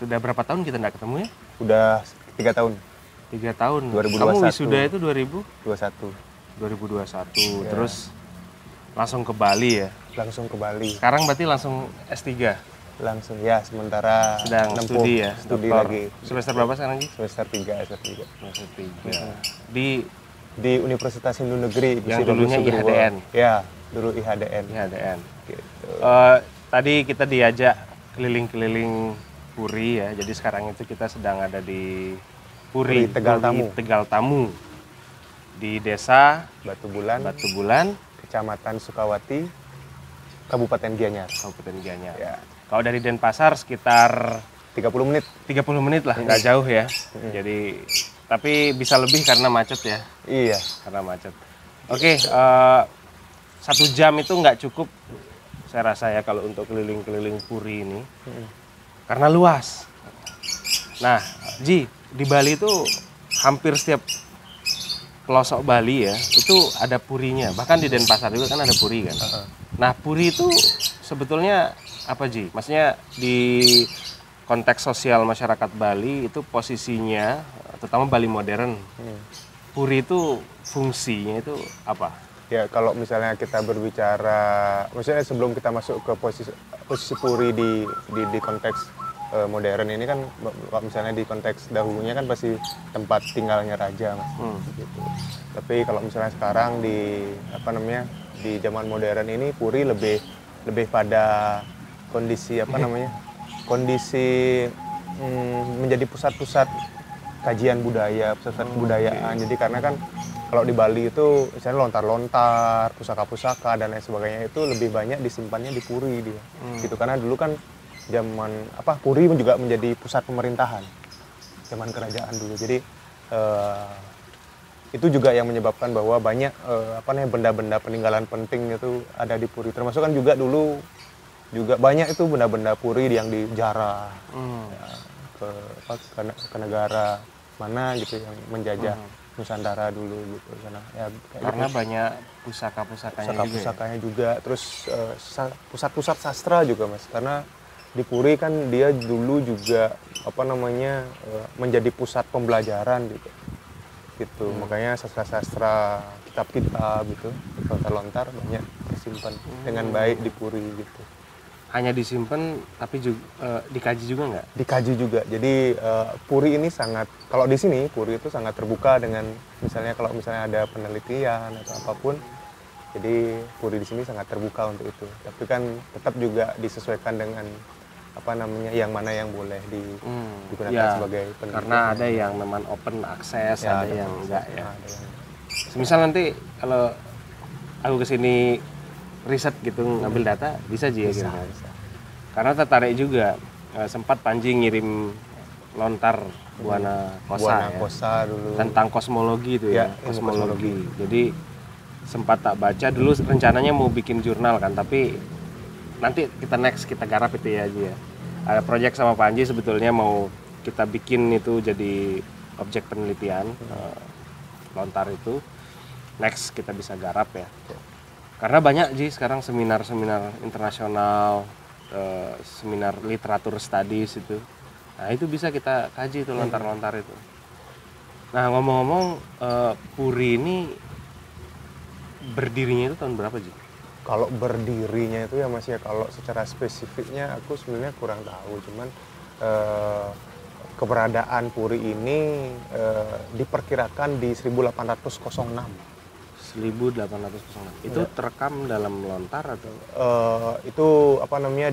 Sudah berapa tahun kita nggak ketemu ya? Udah 3 tahun. 3 tahun. 2021. Kamu wisuda itu 21. 2021. Ya. Terus langsung ke Bali ya? Langsung ke Bali. Sekarang berarti langsung S3? Langsung ya, sementara Sedang nempuh studi ya? studi Doktor. lagi. Semester berapa sekarang Ji? Semester 3, S3. Semester 3. Di Universitas Hindu Negeri yang dulunya Sugriwo. IHDN? Ya, dulu IHDN. IHDN. Gitu. Tadi kita diajak keliling-keliling Puri ya, jadi sekarang itu kita sedang ada di Puri, Tegal Tamu. Di desa Batu Bulan, Kecamatan Sukawati, Kabupaten Gianyar. Kabupaten Gianyar. Ya. Kalau dari Denpasar sekitar 30 menit. 30 menit lah, nggak jauh ya. Jadi, tapi bisa lebih karena macet ya. Iya. Karena macet. Oke, 1 jam itu nggak cukup, saya rasa ya kalau untuk keliling-keliling Puri ini, karena luas. Nah, Ji, di Bali itu hampir setiap pelosok Bali ya, itu ada purinya. Bahkan di Denpasar juga kan ada puri kan. Nah, puri itu sebetulnya apa Ji? Maksudnya di konteks sosial masyarakat Bali itu posisinya, terutama Bali modern, puri itu fungsinya itu apa? Ya, kalau misalnya kita berbicara, maksudnya sebelum kita masuk ke posisi puri di konteks modern ini kan, kalau misalnya di konteks dahulunya kan pasti tempat tinggalnya raja, Mas. Gitu. Tapi kalau misalnya sekarang di zaman modern ini puri lebih pada kondisi kondisi menjadi pusat-pusat kajian budaya, pusat kebudayaan. Jadi karena kan kalau di Bali itu misalnya lontar-lontar, pusaka-pusaka dan lain sebagainya itu lebih banyak disimpannya di puri dia. Gitu, karena dulu kan zaman puri juga menjadi pusat pemerintahan zaman kerajaan dulu. Jadi itu juga yang menyebabkan bahwa banyak benda-benda peninggalan penting itu ada di puri. Termasuk kan juga dulu juga banyak itu benda-benda puri yang dijarah ke negara mana gitu yang menjajah Nusantara dulu gitu. Karena banyak pusaka-pusakanya juga. Terus pusat-pusat sastra juga, Mas. Karena di Puri kan dia dulu juga menjadi pusat pembelajaran gitu. Makanya sastra-sastra, kitab-kitab gitu, lontar-lontar banyak tersimpan dengan baik di Puri gitu. Hanya disimpan tapi juga dikaji juga nggak? Dikaji juga. Jadi Puri ini kalau di sini Puri itu sangat terbuka dengan kalau misalnya ada penelitian atau apapun. Jadi Puri di sini sangat terbuka untuk itu. Tapi kan tetap juga disesuaikan dengan yang mana yang boleh digunakan sebagai penelitian. Karena ada yang memang open akses, ada yang enggak ya. Semisal nanti kalau aku kesini riset gitu ngambil data bisa aja ya kira-kira. Karena tertarik juga, sempat Panji ngirim lontar Buana Kosa dulu tentang kosmologi itu ya, kosmologi. Jadi sempat tak baca dulu, rencananya mau bikin jurnal kan, tapi nanti kita garap itu ya aja ya. Ada proyek sama Panji sebetulnya mau kita bikin itu jadi objek penelitian lontar itu. Next kita bisa garap ya. Karena banyak Ji sekarang seminar-seminar internasional, seminar literatur studies itu. Nah itu bisa kita kaji itu lontar-lontar itu. Nah ngomong-ngomong, Puri ini berdirinya itu tahun berapa Ji? Kalau berdirinya itu ya Mas ya, kalau secara spesifiknya aku sebenarnya kurang tahu. Cuman keberadaan Puri ini diperkirakan di 1806. 1806. Itu terekam dalam lontar atau? Itu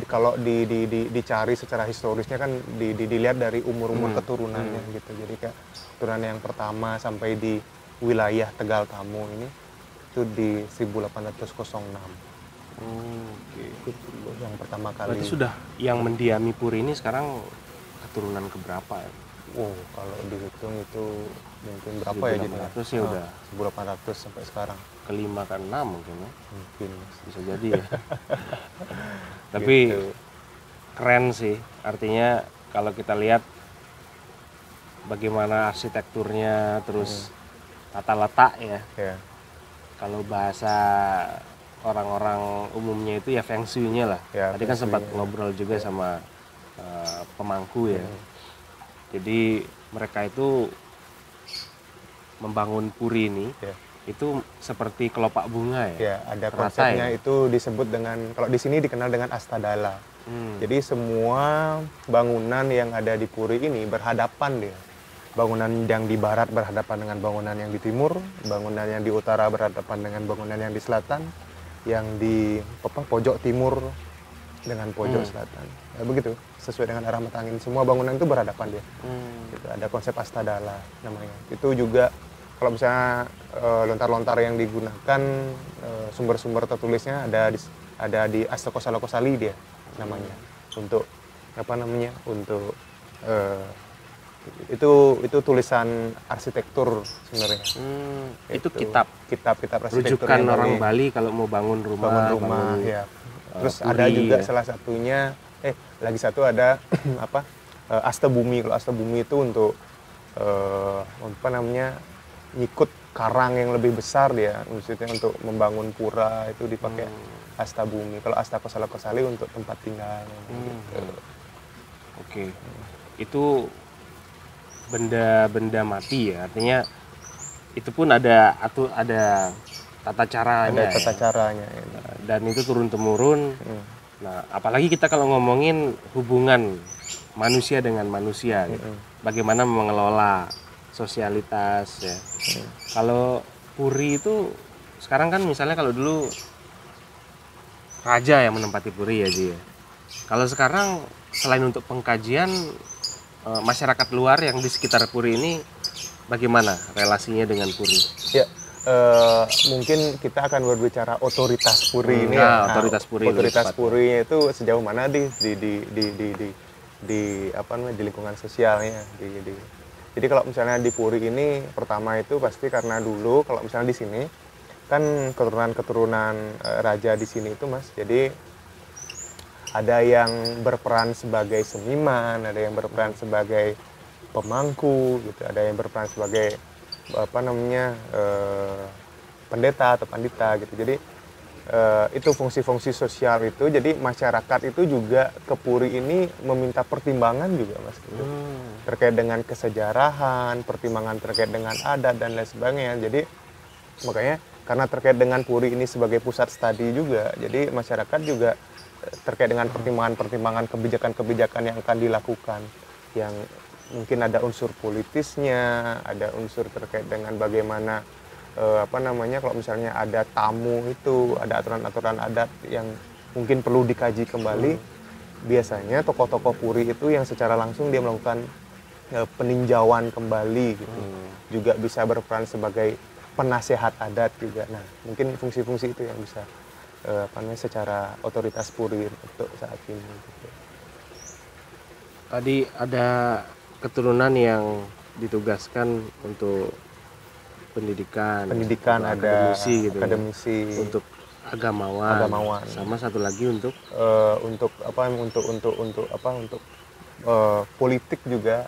kalau dicari secara historisnya kan dilihat dari umur keturunannya gitu. Jadi kayak keturunan yang pertama sampai di wilayah Tegal Tamu ini itu di 1806. Itu yang pertama kali. Berarti sudah yang mendiami Puri ini sekarang keturunan keberapa ya? Kalau dihitung itu mungkin berapa ya jadi? 1800 ya udah. 1800 sampai sekarang. Ke-5 ke 6 mungkin ya. Mungkin. Bisa jadi ya. Tapi gitu. Keren sih. Artinya kalau kita lihat bagaimana arsitekturnya, terus tata letak ya. Kalau bahasa orang-orang umumnya itu ya feng shui-nya lah. Tadi kan sempat ngobrol juga sama pemangku ya. Jadi mereka itu membangun puri ini itu seperti kelopak bunga ya. Ya, ada Teratai konsepnya ya? itu disebut dengan, kalau di sini dikenal dengan astadala. Jadi semua bangunan yang ada di puri ini berhadapan dia. Bangunan yang di barat berhadapan dengan bangunan yang di timur, bangunan yang di utara berhadapan dengan bangunan yang di selatan, yang di pojok timur dengan pojok selatan. Ya, begitu, sesuai dengan arah mata angin. Semua bangunan itu berhadapan dia. Gitu, ada konsep astadala namanya. Itu juga kalau misalnya lontar-lontar yang digunakan, sumber-sumber tertulisnya ada di Astakosalokosali dia namanya. Untuk apa namanya? Untuk itu tulisan arsitektur sebenarnya. Itu kitab arsitektur rujukan orang Bali kalau mau bangun rumah, ya. Terus puri, ada juga ya. salah satunya lagi satu ada apa? Astabumi. Kalau Astabumi itu untuk apa namanya? Nyikut karang yang lebih besar dia, maksudnya untuk membangun pura itu dipakai Astabumi. Kalau Astakosalokosali untuk tempat tinggal. Gitu. Oke. Itu benda-benda mati ya, artinya itu pun ada tata caranya. Ada tata caranya. Ya. Dan itu turun temurun. Nah, apalagi kita kalau ngomongin hubungan manusia dengan manusia, gitu. Bagaimana mengelola sosialitas ya. Kalau puri itu sekarang kan misalnya kalau dulu raja yang menempati puri ya Ji. Kalau sekarang selain untuk pengkajian, masyarakat luar yang di sekitar puri ini bagaimana relasinya dengan puri? Ya, mungkin kita akan berbicara otoritas puri ini. Otoritas puri. Otoritas purinya itu sejauh mana di apa namanya, di lingkungan sosialnya. Jadi kalau misalnya di puri ini pertama itu pasti karena dulu kalau misalnya di sini kan keturunan raja di sini itu Mas. Jadi ada yang berperan sebagai seniman, ada yang berperan sebagai pemangku gitu, ada yang berperan sebagai apa namanya pendeta atau pandita gitu. Jadi itu fungsi-fungsi sosial itu. Jadi masyarakat itu juga ke puri ini meminta pertimbangan juga Mas gitu. Terkait dengan kesejarahan, pertimbangan terkait dengan adat dan lain sebagainya. Jadi makanya karena terkait dengan puri ini sebagai pusat studi juga, jadi masyarakat juga terkait dengan pertimbangan-pertimbangan kebijakan-kebijakan yang akan dilakukan, yang mungkin ada unsur politisnya, ada unsur terkait dengan bagaimana apa namanya, kalau misalnya ada tamu itu ada aturan-aturan adat yang mungkin perlu dikaji kembali. Biasanya tokoh-tokoh puri itu yang secara langsung dia melakukan peninjauan kembali gitu. Juga bisa berperan sebagai penasehat adat juga. Nah, mungkin fungsi-fungsi itu yang bisa apa namanya, secara otoritas puri untuk saat ini gitu. Tadi ada keturunan yang ditugaskan untuk pendidikan ada akademisi gitu, akademisi untuk agamawan, sama satu lagi untuk politik juga,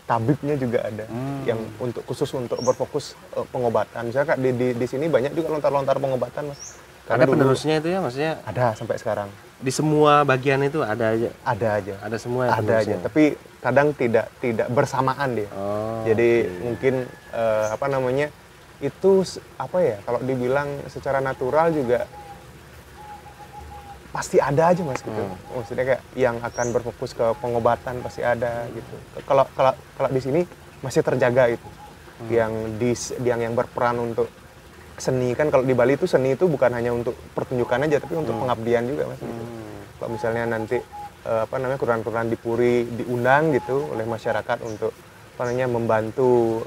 tabibnya juga ada yang khusus untuk berfokus pengobatan. Misalnya di sini banyak juga lontar-lontar pengobatan Mas. Ada penerusnya itu ya, maksudnya ada sampai sekarang. Di semua bagian itu ada aja. Ada semua ya, ada aja, tapi kadang tidak bersamaan dia. Jadi mungkin apa namanya, itu apa ya, kalau dibilang secara natural juga pasti ada aja Mas gitu. Maksudnya kayak yang akan berfokus ke pengobatan pasti ada gitu. Kalau di sini masih terjaga itu. Yang berperan untuk seni, kan kalau di Bali itu seni itu bukan hanya untuk pertunjukan aja, tapi untuk pengabdian juga Mas gitu. Kalau misalnya nanti apa namanya, keturunan di puri diundang gitu oleh masyarakat untuk apa namanya, membantu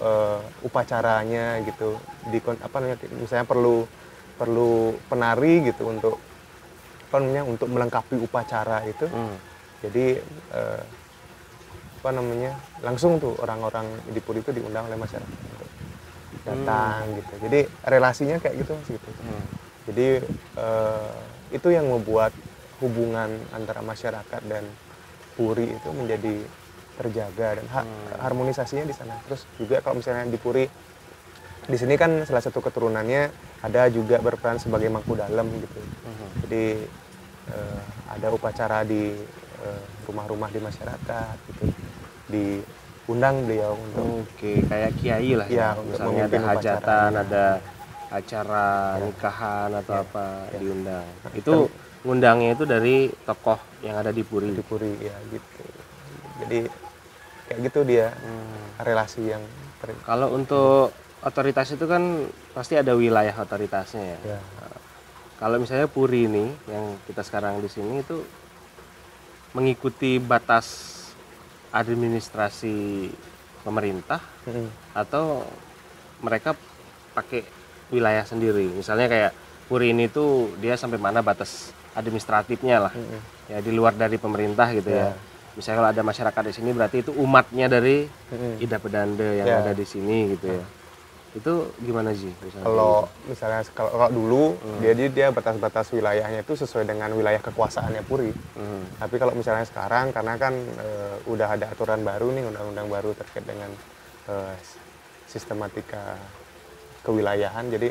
upacaranya gitu, apa namanya, misalnya perlu penari gitu untuk apa namanya, untuk melengkapi upacara itu. Jadi apa namanya, langsung tuh orang-orang di puri itu diundang oleh masyarakat untuk datang gitu. Jadi relasinya kayak gitu Mas gitu. Jadi itu yang membuat hubungan antara masyarakat dan puri itu menjadi terjaga dan harmonisasinya di sana. Terus juga kalau misalnya di puri di sini kan salah satu keturunannya ada juga berperan sebagai mangku dalam gitu. Jadi ada upacara di rumah-rumah di masyarakat gitu. Diundang beliau untuk Oke, kayak kiai lah ya, ya. untuk Misalnya ada memimpin hajatan, upacaranya. ada acara nikahan atau Ya, apa ya. diundang. Itu ngundangnya itu dari tokoh yang ada di Puri. di Puri ya gitu. Jadi kayak gitu dia relasi yang Kalau untuk otoritas itu kan pasti ada wilayah otoritasnya ya. ya, Kalau misalnya Puri ini yang kita sekarang di sini itu mengikuti batas administrasi pemerintah atau mereka pakai wilayah sendiri. Misalnya kayak Puri ini tuh dia sampai mana batas administratifnya lah. Ya di luar dari pemerintah gitu ya. Misalnya kalau ada masyarakat di sini berarti itu umatnya dari Ida Pedanda yang ada di sini gitu ya. Itu gimana sih misalnya? Kalau dulu dia batas-batas wilayahnya itu sesuai dengan wilayah kekuasaannya Puri. Tapi kalau misalnya sekarang karena kan udah ada aturan baru nih, undang-undang baru terkait dengan sistematika kewilayahan, jadi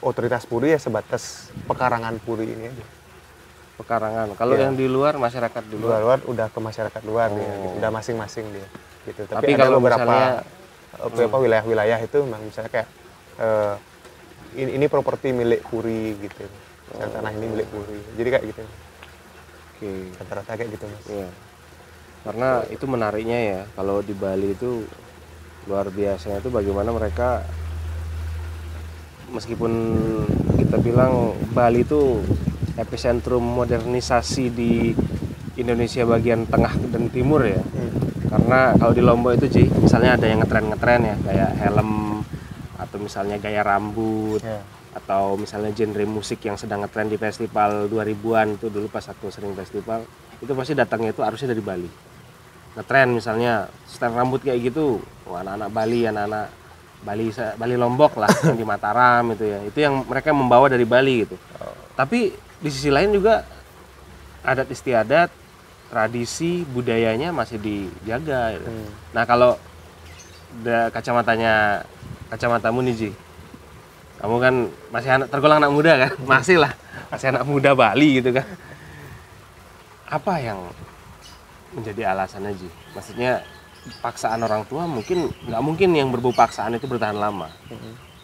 otoritas Puri ya sebatas pekarangan Puri ini aja. Pekarangan. Kalau yang di luar masyarakat di luar Udah ke masyarakat luar dia, gitu. Udah masing-masing dia. Gitu. Tapi ada kalau beberapa wilayah-wilayah itu memang misalnya kayak ini properti milik Puri gitu. Tanah ini milik Puri. Jadi kayak gitu. Oke. Rata-rata kayak gitu Mas. Iya. Karena itu menariknya ya, kalau di Bali itu luar biasanya itu bagaimana mereka meskipun kita bilang Bali itu epicentrum modernisasi di Indonesia bagian tengah dan timur ya. Karena kalau di Lombok itu Ji, misalnya ada yang ngetren ya, kayak helm atau misalnya gaya rambut atau misalnya genre musik yang sedang ngetren di festival 2000-an itu dulu pas aku sering festival, itu pasti datangnya itu harusnya dari Bali. Ngetren misalnya style rambut kayak gitu, anak-anak Bali, anak-anak Bali Lombok lah yang di Mataram itu ya. Itu yang mereka membawa dari Bali gitu. Tapi di sisi lain juga adat istiadat, tradisi, budayanya masih dijaga gitu. Nah, kalau kacamatamu nih Ji. Kamu kan masih tergolong anak muda kan? Masih anak muda Bali gitu kan. Apa yang menjadi alasannya Ji? Maksudnya paksaan orang tua nggak mungkin yang berbau paksaan itu bertahan lama.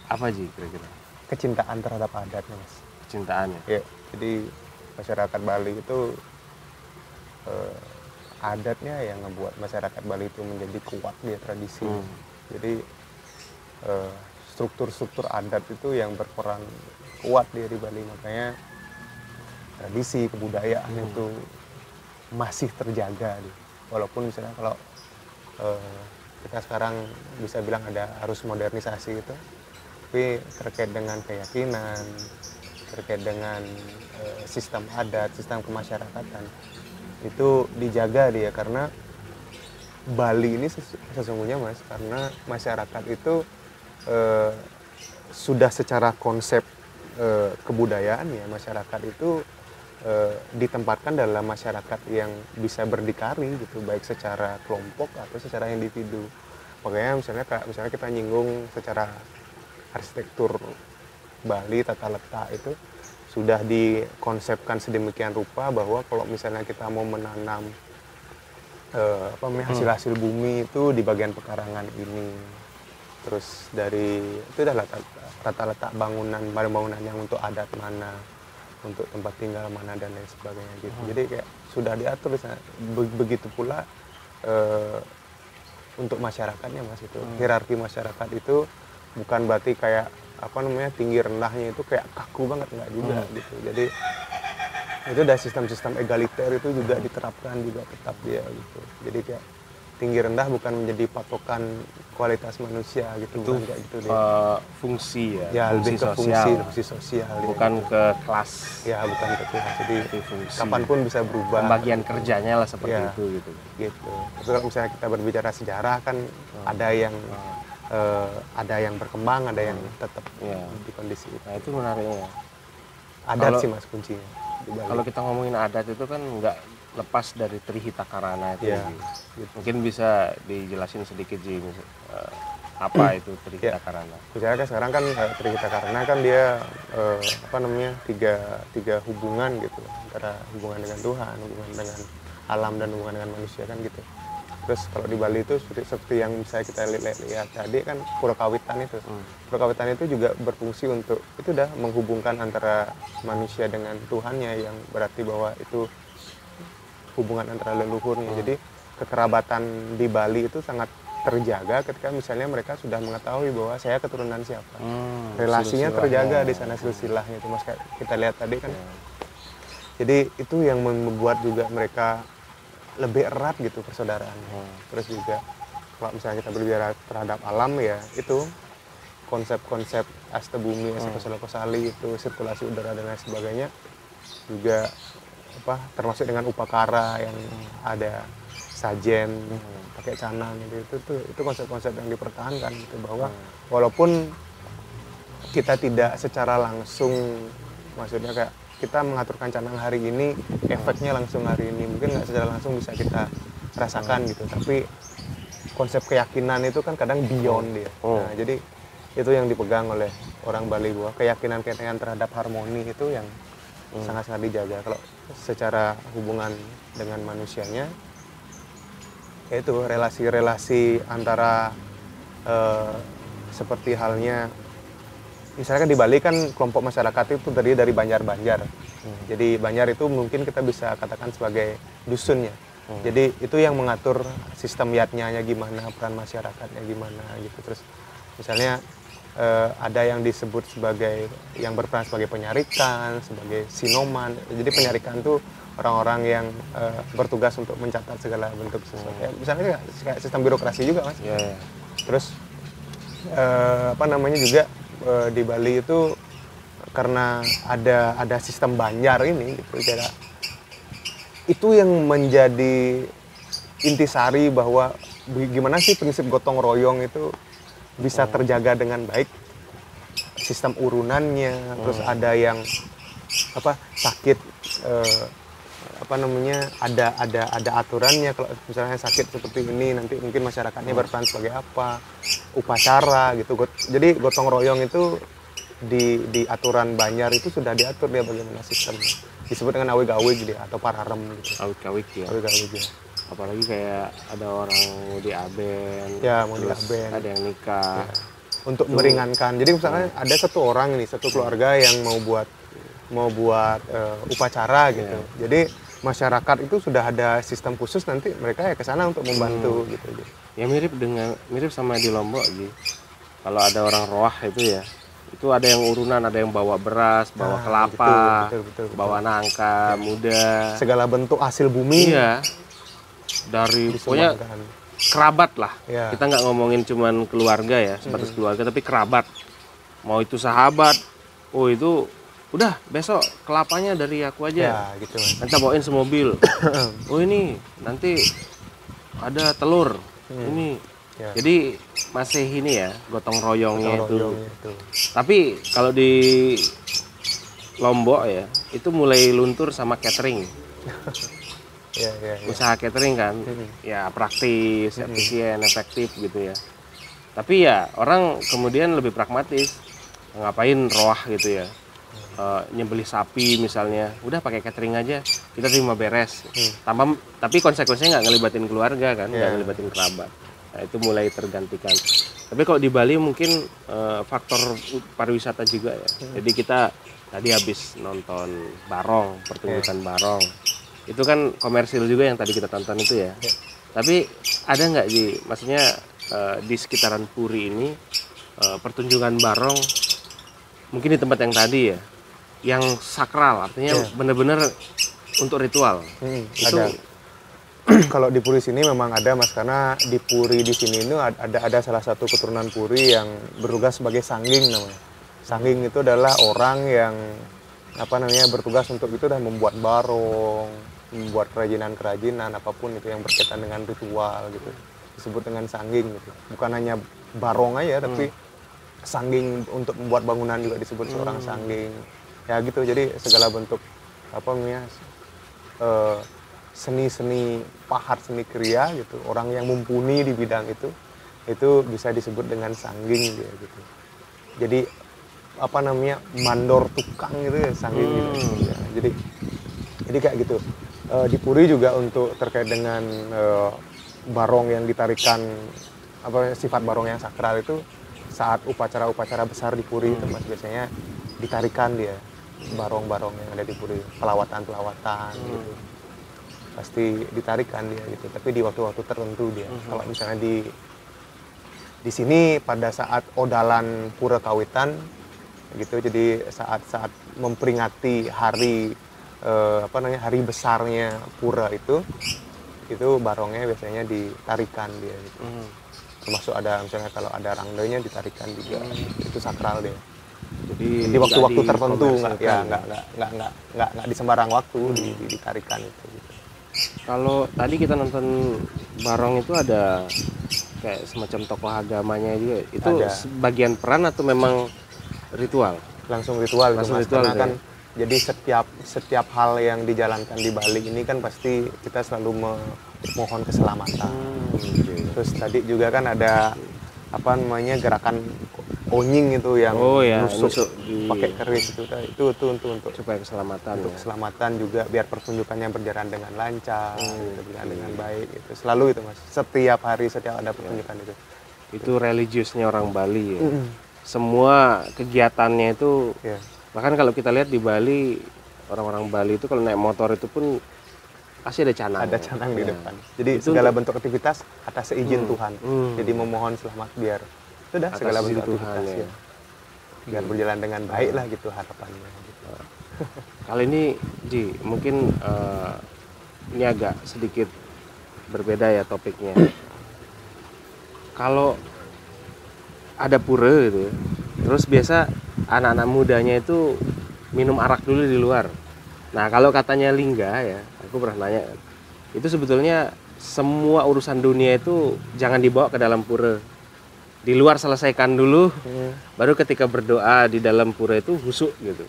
Apa Ji kira-kira? Kecintaan terhadap adatnya Mas. Kecintaan ya? Ya, jadi masyarakat Bali itu adatnya yang ngebuat masyarakat Bali itu menjadi kuat dia tradisi. Jadi struktur-struktur adat itu yang berperan kuat dia di Bali, makanya tradisi kebudayaan itu masih terjaga. Walaupun misalnya kalau kita sekarang bisa bilang ada arus modernisasi itu, tapi terkait dengan keyakinan, terkait dengan sistem adat, sistem kemasyarakatan itu dijaga dia, karena Bali ini sesungguhnya Mas, karena masyarakat itu sudah secara konsep kebudayaan ya, masyarakat itu ditempatkan dalam masyarakat yang bisa berdikari gitu, baik secara kelompok atau secara individu. Makanya misalnya kita nyinggung secara arsitektur Bali, tata letak itu sudah dikonsepkan sedemikian rupa bahwa kalau misalnya kita mau menanam hasil-hasil bumi itu di bagian pekarangan ini, terus dari itu adalah tata letak bangunan yang untuk adat mana, untuk tempat tinggal mana dan lain sebagainya gitu. Jadi kayak sudah diatur. Begitu pula untuk masyarakatnya Mas, itu hierarki masyarakat itu bukan berarti kayak tinggi rendahnya itu kayak kaku banget, enggak juga gitu. Jadi itu ada sistem-sistem egaliter itu juga diterapkan juga tetap dia gitu. Jadi kayak tinggi rendah bukan menjadi patokan kualitas manusia gitu, bukan kayak gitu deh. Fungsi ya, ya fungsi lebih ke sosial, fungsi sosial bukan ya, ke kelas ya, bukan ke kelas. Jadi fungsi. kapanpun bisa berubah, pembagian kerjanya lah seperti ya, itu gitu. Tapi kalau misalnya kita berbicara sejarah kan ada yang berkembang, ada yang tetap di kondisi itu. Nah, itu menariknya. Adat sih Mas kuncinya. Kalau kita ngomongin adat itu kan nggak lepas dari Trihita Karana itu. Gitu. Mungkin bisa dijelasin sedikit Ji, apa itu Trihita Karana? Misalnya kan sekarang kan Trihita Karana kan dia tiga hubungan gitu, antara hubungan dengan Tuhan, hubungan dengan alam dan hubungan dengan manusia kan gitu. Terus kalau di Bali itu seperti yang saya kita lihat tadi kan Pura Kawitan itu. Pura Kawitan itu juga berfungsi untuk itu dah menghubungkan antara manusia dengan Tuhannya, yang berarti bahwa itu hubungan antara leluhurnya. Jadi kekerabatan di Bali itu sangat terjaga ketika misalnya mereka sudah mengetahui bahwa saya keturunan siapa. Relasinya terjaga di sana, silsilahnya itu Mas, kita lihat tadi kan. Jadi itu yang membuat juga mereka lebih erat gitu persaudaraan. Terus juga kalau misalnya kita berbicara terhadap alam ya itu konsep-konsep asta bumi, asta kosali itu sirkulasi udara dan lain sebagainya juga termasuk dengan upakara yang ada sajen pakai canang gitu. Itu konsep-konsep yang dipertahankan gitu, bahwa walaupun kita tidak secara langsung, maksudnya kayak kita mengaturkan canang hari ini, efeknya langsung hari ini mungkin nggak secara langsung bisa kita rasakan gitu, tapi konsep keyakinan itu kan kadang beyond dia. Nah, jadi itu yang dipegang oleh orang Bali, bahwa keyakinan terhadap harmoni itu yang sangat-sangat dijaga. Kalau secara hubungan dengan manusianya, yaitu relasi-relasi antara seperti halnya misalnya di Bali kan kelompok masyarakat itu terdiri dari Banjar-Banjar. Jadi Banjar itu mungkin kita bisa katakan sebagai dusunnya. Jadi itu yang mengatur sistem yatnya gimana, peran masyarakatnya gimana gitu. Terus misalnya ada yang disebut sebagai yang berperan sebagai penyarikan, sebagai sinoman. Jadi penyarikan itu orang-orang yang bertugas untuk mencatat segala bentuk sesuatu. Ya, misalnya kayak sistem birokrasi juga, Mas. Terus juga di Bali itu karena ada sistem Banjar ini gitu, kira itu yang menjadi intisari bahwa gimana sih prinsip gotong royong itu bisa terjaga dengan baik, sistem urunannya. Terus ada yang sakit ada aturannya. Kalau misalnya sakit seperti ini nanti mungkin masyarakatnya berperan sebagai apa, upacara gitu. Jadi gotong royong itu di aturan Banjar itu sudah diatur dia bagaimana sistemnya. Disebut dengan awig-awig dia atau pararem gitu. Awig-awig ya. Awig-awig ya. Apalagi kayak ada orang mau diaben. Ya, mau diaben. Ada yang nikah. Ya. Untuk meringankan. Jadi misalnya ada satu orang ini, satu keluarga yang mau buat upacara gitu. Jadi masyarakat itu sudah ada sistem khusus, nanti mereka ya ke sana untuk membantu gitu. Ya mirip sama di Lombok gitu. Kalau ada orang roah itu ya, itu ada yang urunan, ada yang bawa beras, bawa kelapa, betul. bawa nangka, muda, segala bentuk hasil bumi. Iya. Dari pokoknya kerabat lah. Ya. Kita nggak ngomongin cuman keluarga ya, sebatas keluarga, tapi kerabat. Mau itu sahabat, itu udah besok kelapanya dari aku aja. Ya, gitu. Nanti bawain semobil. Ini nanti ada telur. Ini. Ya. Jadi masih ini ya, gotong royongnya itu. Tapi kalau di Lombok ya, itu mulai luntur sama catering. Ya. Usaha catering kan, ya praktis, efisien, efektif gitu ya. Tapi ya orang kemudian lebih pragmatis, ngapain roah gitu ya. Nyembelih sapi misalnya, udah pakai catering aja, kita terima beres. Tapi konsekuensinya nggak ngelibatin keluarga kan, nggak ngelibatin kerabat. Nah, itu mulai tergantikan. Tapi kalau di Bali mungkin faktor pariwisata juga ya. Jadi kita tadi habis nonton barong, pertunjukan barong. Itu kan komersil juga yang tadi kita tonton itu ya. Tapi ada nggak maksudnya di sekitaran Puri ini pertunjukan barong, mungkin di tempat yang tadi ya, yang sakral, artinya benar-benar untuk ritual. Itu ada. Kalau di Puri sini memang ada, Mas, karena di Puri di sini itu ada salah satu keturunan Puri yang bertugas sebagai sangging namanya. Sangging itu adalah orang yang bertugas untuk itu dan membuat barong, membuat kerajinan-kerajinan apapun itu yang berkaitan dengan ritual gitu. Disebut dengan sangging gitu. Bukan hanya barong aja, tapi sangging untuk membuat bangunan juga disebut seorang sangging. Ya gitu. Jadi segala bentuk seni-seni pahat, seni kriya gitu, orang yang mumpuni di bidang itu bisa disebut dengan sangging gitu. Jadi mandor tukang gitu ya, sangging gitu. Ya, jadi kayak gitu. Di Puri juga untuk terkait dengan barong yang ditarikan, sifat barong yang sakral itu saat upacara-upacara besar di Puri itu Mas, biasanya ditarikan dia barong-barong yang ada di Puri, pelawatan-pelawatan gitu. Pasti ditarikan dia gitu, tapi di waktu-waktu tertentu dia. Kalau misalnya di sini pada saat odalan Pura Kawitan gitu, jadi saat memperingati hari hari besarnya pura itu barongnya biasanya ditarikan dia gitu. Termasuk ada misalnya kalau ada rangdanya ditarikan juga, itu sakral dia. Jadi waktu-waktu tertentu nggak di sembarang waktu ditarikan itu gitu. Kalau tadi kita nonton barong itu ada kayak semacam tokoh agamanya juga, itu Ada. bagian peran atau memang ritual? Langsung ritual itu, Langsung Mas. ritual Karena gitu kan jadi setiap hal yang dijalankan di Bali ini kan pasti kita selalu memohon keselamatan. Terus tadi juga kan ada gerakan onying itu yang nusuk pakai keris itu untuk supaya keselamatan. Untuk keselamatan juga, biar pertunjukannya berjalan dengan lancar, berjalan dengan baik itu. Selalu itu Mas. Setiap hari setiap ada pertunjukan itu. Itu religiusnya orang Bali ya. Semua kegiatannya itu bahkan kalau kita lihat di Bali, orang-orang Bali itu kalau naik motor itu pun pasti ada canang. Ada canang di depan. Jadi itu segala bentuk aktivitas atas seizin Tuhan. Jadi memohon selamat biar sudah segala bentuk aktivitas ya. Biar berjalan dengan baik lah gitu harapannya. Gitu. Kali ini Ji, mungkin ini agak sedikit berbeda ya topiknya. Kalau ada pura gitu, terus biasa anak-anak mudanya itu minum arak dulu di luar. Nah kalau katanya Lingga ya, aku pernah nanya, itu sebetulnya semua urusan dunia itu jangan dibawa ke dalam pura. Di luar selesaikan dulu, baru ketika berdoa di dalam pura itu husuk gitu.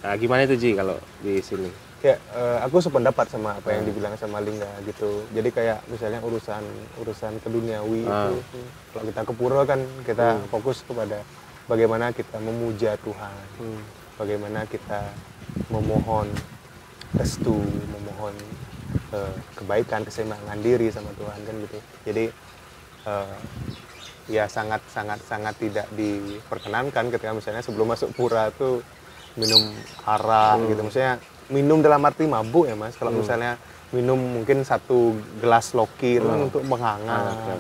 Nah gimana itu Ji kalau di sini? Ya, aku sependapat sama apa yang dibilang sama Lingga gitu. Jadi kayak misalnya urusan keduniawi itu, kalau kita ke pura kan kita fokus kepada bagaimana kita memuja Tuhan, bagaimana kita memohon restu, memohon kebaikan, keseimbangan diri sama Tuhan kan gitu. Jadi ya sangat tidak diperkenankan ketika misalnya sebelum masuk pura tuh minum arak gitu, maksudnya minum dalam arti mabuk ya Mas. Kalau misalnya minum mungkin 1 gelas loki itu kan untuk menghangat.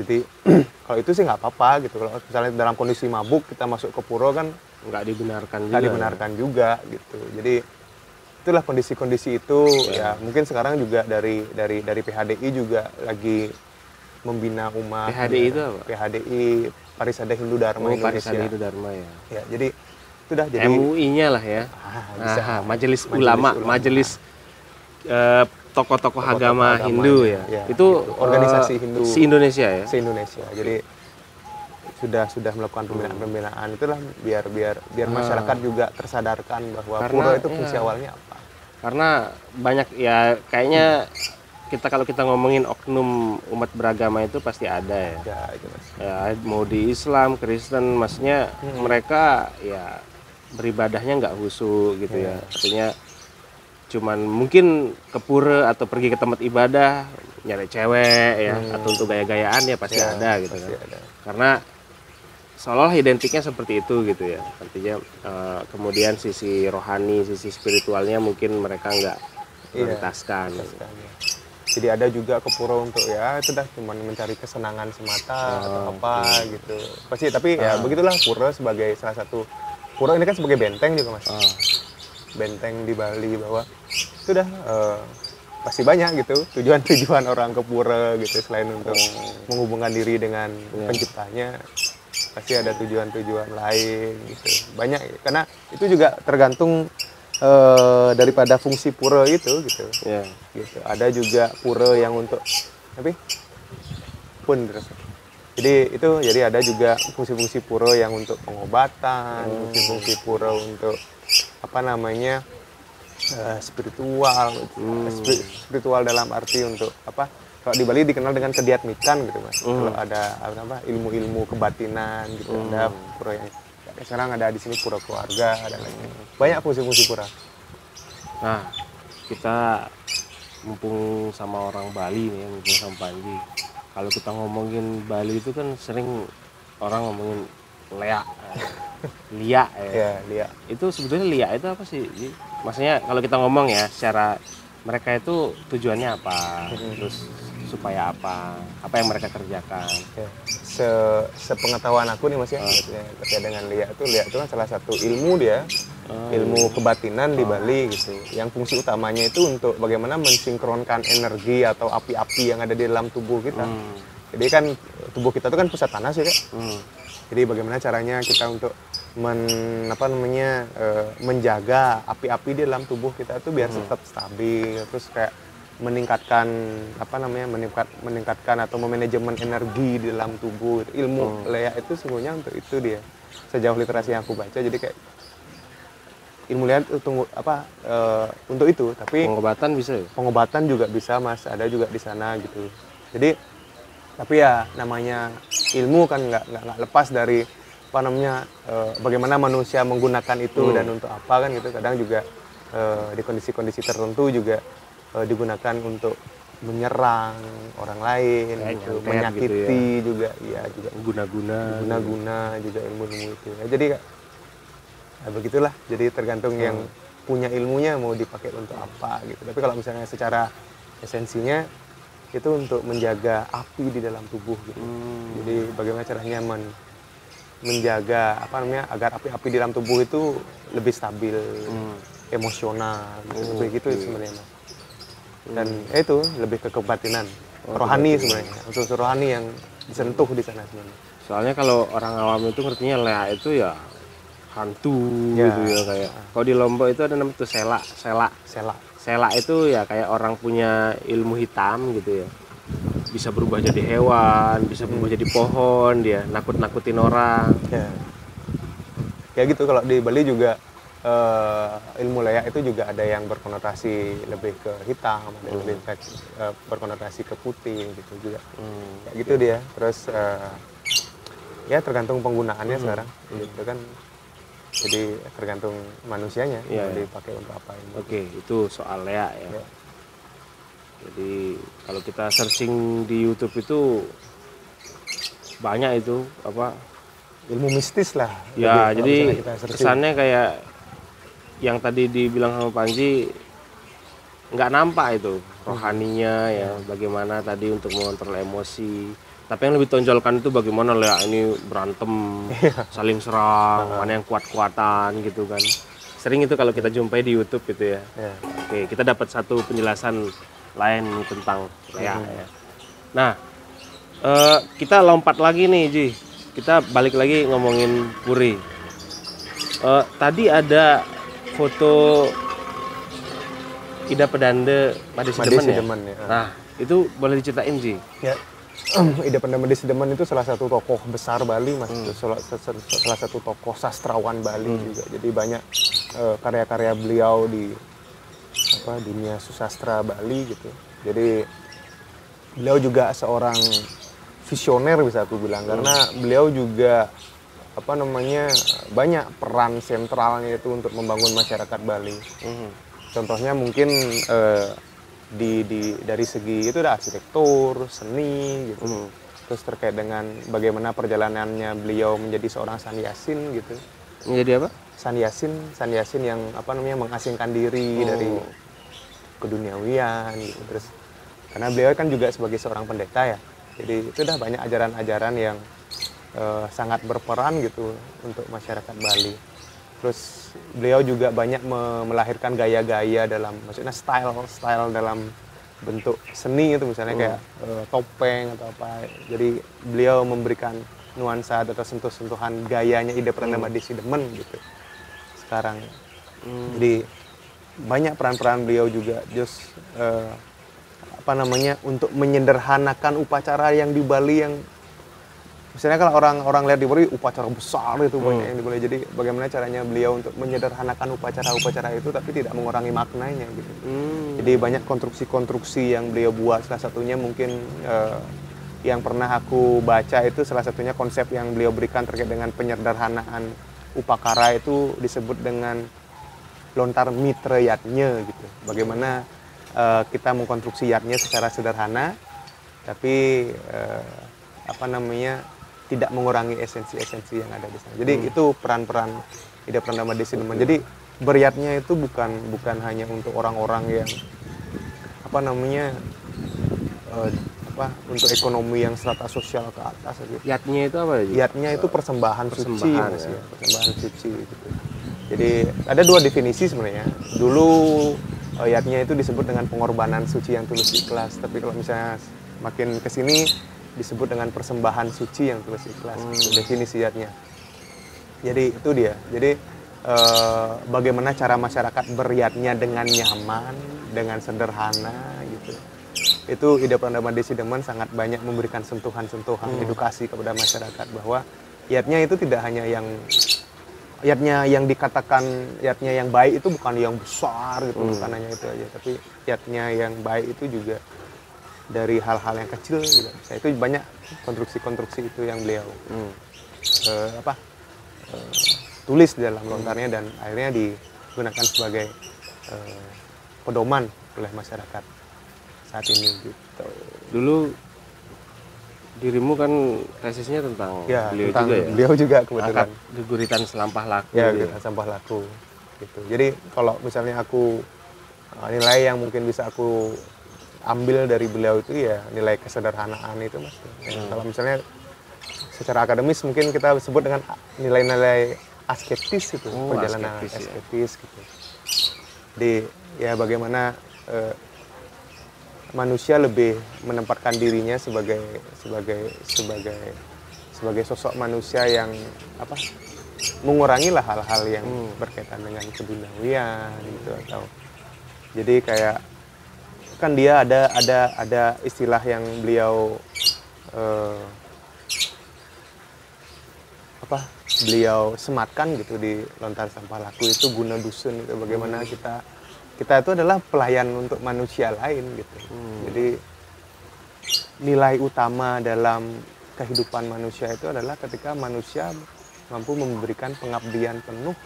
Jadi kalau itu sih nggak apa-apa gitu. Kalau misalnya dalam kondisi mabuk kita masuk ke pura kan nggak dibenarkan juga gitu. Jadi itulah kondisi-kondisi itu ya. Mungkin sekarang juga dari PHDI juga lagi membina umat. PHDI itu apa? PHDI Parisada Hindu Dharma Indonesia. Parisada Hindu Dharma ya. Ya, jadi sudah jadi MUI-nya lah ya. Majelis Ulama, Majelis tokoh-tokoh agama Hindu ya. Itu gitu. Organisasi Hindu se-Indonesia ya. Se-Indonesia. Jadi sudah melakukan pembinaan itulah biar masyarakat juga tersadarkan bahwa pura itu fungsi awalnya apa. Karena banyak ya kayaknya kalau kita ngomongin oknum umat beragama itu pasti ada ya. Itu Mas. Ya mau di Islam, Kristen, maksudnya mereka ya beribadahnya nggak khusyuk gitu ya. Artinya cuman mungkin ke pura atau pergi ke tempat ibadah nyari cewek ya, atau untuk gaya-gayaan ya pasti ada gitu kan. Ada. Karena seolah identiknya seperti itu gitu ya. Artinya kemudian sisi rohani, sisi spiritualnya mungkin mereka nggak prioritaskan. Jadi ada juga ke pura untuk ya itu dah cuma mencari kesenangan semata atau apa gitu. Pasti tapi ya begitulah pura sebagai salah satu, pura ini kan sebagai benteng juga Mas. Benteng di Bali bahwa sudah pasti banyak gitu tujuan-tujuan orang ke pura gitu, selain untuk menghubungkan diri dengan penciptanya, pasti ada tujuan-tujuan lain gitu. Banyak karena itu juga tergantung daripada fungsi pura itu gitu. Gitu. Ada juga pura yang untuk jadi ada juga fungsi-fungsi pura yang untuk pengobatan, fungsi-fungsi pura untuk spiritual dalam arti untuk apa? Kalau di Bali dikenal dengan kediatmikan gitu Mas. Kalau ada ilmu-ilmu kebatinan gitu, ada pura yang sekarang ada di sini pura keluarga, ada lagi banyak fungsi-fungsi pura. Nah, kita mumpung sama orang Bali nih, mumpung sama Panji. Kalau kita ngomongin Bali itu kan sering orang ngomongin lea, lia ya. Ya, lihat. Itu sebetulnya lia itu apa sih? Ji? Maksudnya kalau kita ngomong ya secara mereka itu tujuannya apa, terus supaya apa yang mereka kerjakan. Ya. Sepengetahuan aku nih Mas ya, terkait dengan lihat itu kan salah satu ilmu dia, ilmu kebatinan di Bali gitu. Yang fungsi utamanya itu untuk bagaimana mensinkronkan energi atau api-api yang ada di dalam tubuh kita. Jadi kan tubuh kita itu kan pusat panas ya Kak. Jadi bagaimana caranya kita untuk menjaga api-api di dalam tubuh kita itu biar tetap stabil, terus kayak meningkatkan atau memanajemen energi di dalam tubuh. Ilmu lea itu sebenarnya untuk itu dia. Sejauh literasi yang aku baca, jadi kayak ilmu lea itu untuk itu. Tapi Pengobatan bisa ya? pengobatan juga bisa Mas, ada juga di sana gitu. Jadi tapi ya namanya ilmu kan nggak lepas dari bagaimana manusia menggunakan itu dan untuk apa kan gitu. Kadang juga di kondisi-kondisi tertentu juga digunakan untuk menyerang orang lain, gitu, menyakiti gitu ya. Juga juga guna-guna juga ilmu-ilmu itu ya. Jadi begitulah, jadi tergantung yang punya ilmunya mau dipakai untuk apa gitu. Tapi kalau misalnya secara esensinya itu untuk menjaga api di dalam tubuh gitu. Jadi bagaimana caranya menjaga agar api-api di dalam tubuh itu lebih stabil, emosional gitu. Begitu sebenarnya Mas. Dan itu lebih ke kebatinan, rohani sebenarnya, unsur rohani yang disentuh di sana sebenarnya. Soalnya kalau orang awam itu ngertinya lea itu ya hantu gitu ya kayak. Kalau di Lombok itu ada namanya tuh sela itu ya kayak orang punya ilmu hitam gitu ya. Bisa berubah jadi hewan, bisa berubah jadi pohon, dia nakut-nakutin orang. Ya gitu, kalau di Bali juga ilmu lea itu juga ada yang berkonotasi lebih ke hitam, ada yang lebih berkonotasi ke putih gitu juga. Kayak gitu dia. Terus ya tergantung penggunaannya sekarang gitu kan. Jadi tergantung manusianya mau dipakai untuk apa ini. Oke, itu soal lea ya. Jadi kalau kita searching di YouTube itu banyak itu ilmu mistis lah. Ya, jadi kesannya kayak yang tadi dibilang sama Panji nggak nampak itu rohaninya ya, bagaimana tadi untuk mengontrol emosi. Tapi yang lebih tonjolkan itu bagaimana lah ini berantem, saling serang, mana yang kuat-kuatan gitu kan. Sering itu kalau kita jumpai di YouTube gitu ya. Oke, kita dapat satu penjelasan lain tentang lea ya. Nah, kita lompat lagi nih Ji. Kita balik lagi ngomongin puri. Tadi ada foto Ida Pedande Made Sidemen ya. Nah, itu boleh diceritain Ji? Ya. Ida Pedande Made Sidemen itu salah satu tokoh besar Bali Mas. Salah satu tokoh sastrawan Bali juga. Jadi banyak karya-karya beliau di dunia susastra Bali gitu. Jadi beliau juga seorang visioner bisa aku bilang, karena beliau juga banyak peran sentralnya itu untuk membangun masyarakat Bali. Contohnya mungkin dari segi itu arsitektur, seni gitu. Terus terkait dengan bagaimana perjalanannya beliau menjadi seorang sannyasin gitu. Menjadi apa? Sannyasin yang mengasingkan diri dari keduniawian gitu. Terus karena beliau kan juga sebagai seorang pendeta ya. Jadi itu udah banyak ajaran-ajaran yang sangat berperan gitu untuk masyarakat Bali. Terus beliau juga banyak melahirkan gaya-gaya maksudnya style dalam bentuk seni itu, misalnya kayak topeng atau apa. Jadi beliau memberikan nuansa atau sentuh-sentuhan gayanya Ida Pedande Made Sidemen gitu sekarang. Jadi banyak peran-peran beliau juga untuk menyederhanakan upacara yang di Bali yang misalnya kalau orang lihat di Bali upacara besar itu banyak yang di Bali. Jadi bagaimana caranya beliau untuk menyederhanakan upacara-upacara itu tapi tidak mengurangi maknanya gitu. Jadi banyak konstruksi-konstruksi yang beliau buat. Salah satunya mungkin yang pernah aku baca itu salah satunya konsep yang beliau berikan terkait dengan penyederhanaan upakara itu disebut dengan lontar mitrayatnya gitu. Bagaimana kita mengkonstruksi yatnya secara sederhana, tapi tidak mengurangi esensi-esensi yang ada di sana. Jadi itu peran-peran ide Pradama Desi Demen. Jadi beryatnya itu bukan hanya untuk orang-orang yang untuk ekonomi yang strata sosial ke atas gitu. Yatnya itu apa ya? Yatnya itu persembahan suci, Mas, ya. persembahan suci gitu. Jadi ada dua definisi sebenarnya. Dulu yatnya itu disebut dengan pengorbanan suci yang tulus ikhlas, tapi kalau misalnya makin kesini disebut dengan persembahan suci yang tulus ikhlas. Itu definisi yatnya. Jadi itu dia. Jadi bagaimana cara masyarakat beryatnya dengan nyaman, dengan sederhana gitu. Itu ide Pradama Desi Demen sangat banyak memberikan sentuhan-sentuhan edukasi kepada masyarakat bahwa yatnya itu tidak hanya yatnya yang dikatakan yatnya yang baik itu bukan yang besar gitu, bukan hanya itu aja, tapi yatnya yang baik itu juga dari hal-hal yang kecil juga. Itu banyak konstruksi-konstruksi itu yang beliau tulis di dalam lontarnya dan akhirnya digunakan sebagai pedoman oleh masyarakat saat ini gitu. Dulu dirimu kan tesisnya tentang beliau tentang juga ya? Beliau juga kebetulan. Angkat Geguritan Selampah Laku. Ya, Geguritan Sampah Laku. Gitu. Jadi kalau misalnya aku nilai yang mungkin bisa aku ambil dari beliau itu ya nilai kesederhanaan itu, Mas. Kalau misalnya secara akademis mungkin kita sebut dengan nilai-nilai asketis itu, perjalanan asketis gitu. Jadi ya bagaimana manusia lebih menempatkan dirinya sebagai sosok manusia yang mengurangilah hal-hal yang berkaitan dengan keduniawian gitu, atau jadi kayak kan dia ada istilah yang beliau beliau sematkan gitu di Lontar Sampah Laku itu guna dusun itu, bagaimana kita itu adalah pelayan untuk manusia lain gitu. Jadi nilai utama dalam kehidupan manusia itu adalah ketika manusia mampu memberikan pengabdian penuh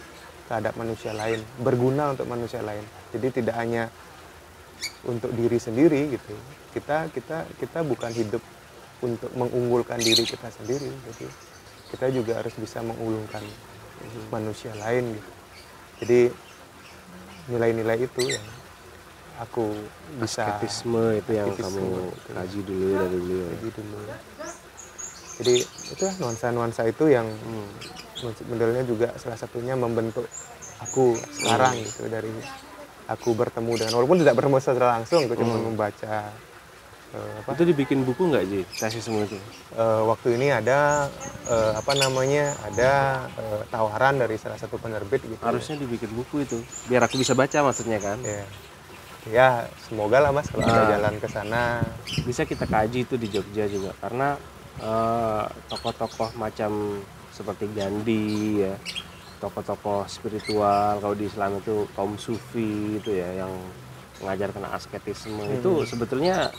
terhadap manusia lain, berguna untuk manusia lain. Jadi tidak hanya untuk diri sendiri gitu. Kita bukan hidup untuk mengunggulkan diri kita sendiri. Jadi kita juga harus bisa mengunggulkan manusia lain gitu. Jadi nilai-nilai itu yang aku bisa asketisme itu yang kamu kaji dulu dari beliau. Jadi itu nuansa-nuansa itu yang sebenarnya juga salah satunya membentuk aku sekarang gitu, dari aku bertemu dengan, walaupun tidak bertemu secara langsung, aku cuma membaca. Itu dibikin buku nggak, Ji, tesis semua itu? Waktu ini ada tawaran dari salah satu penerbit gitu. Harusnya dibikin buku itu, biar aku bisa baca maksudnya kan? Ya semoga lah, Mas, kalau ada jalan ke sana. Bisa kita kaji itu di Jogja juga, karena tokoh-tokoh macam seperti Gandhi ya, tokoh-tokoh spiritual kalau di Islam itu kaum sufi itu ya, yang mengajarkan asketisme itu sebetulnya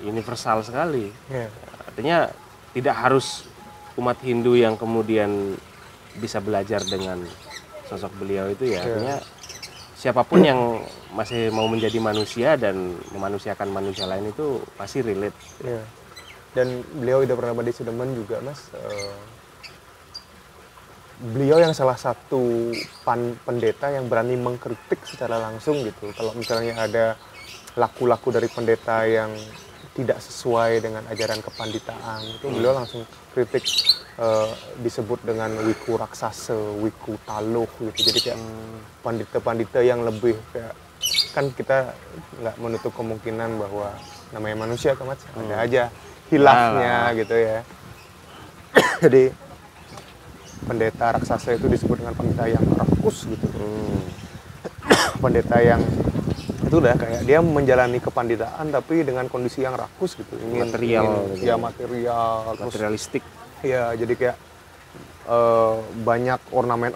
universal sekali. Artinya tidak harus umat Hindu yang kemudian bisa belajar dengan sosok beliau itu ya. Artinya siapapun yang masih mau menjadi manusia dan memanusiakan manusia lain itu pasti relate. Dan beliau Ide Pradama Desi Demen juga, Mas, beliau yang salah satu pendeta yang berani mengkritik secara langsung gitu. Kalau misalnya ada laku-laku dari pendeta yang tidak sesuai dengan ajaran kepanditaan itu, beliau langsung kritik, disebut dengan wiku raksasa, wiku taluh gitu. Jadi kayak pandita-pandita yang lebih kayak, kan kita nggak menutup kemungkinan bahwa namanya manusia kan, Mas, ada aja hilafnya gitu ya. Jadi pendeta raksasa itu disebut dengan pendeta yang rakus gitu. Pendeta yang itu udah kayak dia menjalani kepanditaan tapi dengan kondisi yang rakus gitu, materialistik. Ya, jadi kayak banyak ornamen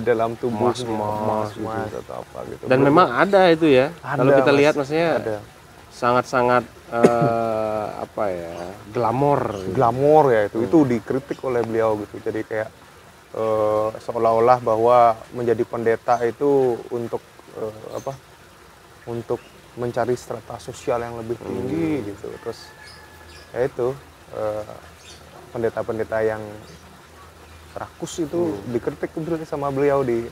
dalam tubuh, emas gitu, atau apa gitu. Dan memang ada itu ya. Kalau kita lihat maksudnya sangat-sangat glamor ya itu dikritik oleh beliau gitu. Jadi kayak seolah-olah bahwa menjadi pendeta itu untuk untuk mencari strata sosial yang lebih tinggi gitu. Terus ya itu pendeta-pendeta yang rakus itu dikritik sama beliau di